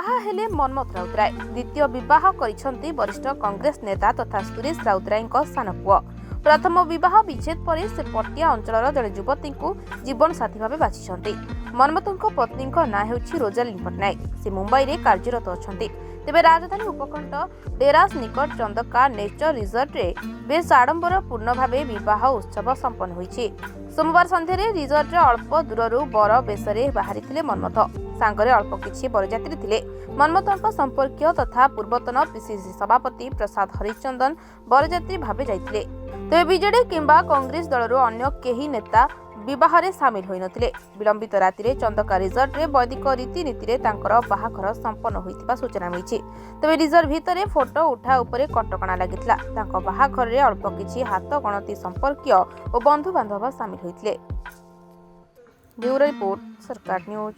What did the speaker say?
बाहा हेले मनमथ राउतराय द्वितीय विवाह करिसंती वरिष्ठ कांग्रेस नेता तथा सुरेश राउतराय सान पुओ। प्रथम विवाह विच्छेद पर से पटिया अंचल जड़े युवती को जीवन साथी भाव बाछिछंती। मनमथଙ୍କ पत्नी ना हेउछि रोजालिन पटनायक। से मुंबई रे कार्यरत अछंती। तेबे राजधानी उपकंठ डेरास निकट चंदका नेचर रिजर्ट रे बेस आडंबर पूर्ण भाव विवाह उत्सव संपन्न होइछि। सोमवार संध्या रे रिजर्ट रे अल्प दूररु बर बेसरे बाहरी मनमथ। सांगरे अल्प किछि बरयात्री थिले। मनमथଙ୍କ संपर्कीय तथा पूर्वतन पीसीसी सभापति प्रसाद हरिचंदन बरयात्री भावे जाइथिले। तेबे बीजेडी किंबा कांग्रेस दलरू अन्य केही नेता विवाह रे सामिल होई नथिले। विलंबित राति रे चंदका रिजर्ट रे वैदिक रीतिनीति रे तांकर बाहाघर संपन्न होइतिबा सूचना मिलिछि। तेबे रिजर्ट भितरे फोटो उठा उपरे कटकणा लागितला। तांको बाहाघर रे अल्प किछि हाथ गणती संपर्कीय और बंधु बांधव सामिल होइतिले। ब्यूरो रिपोर्ट सरकार न्यूज।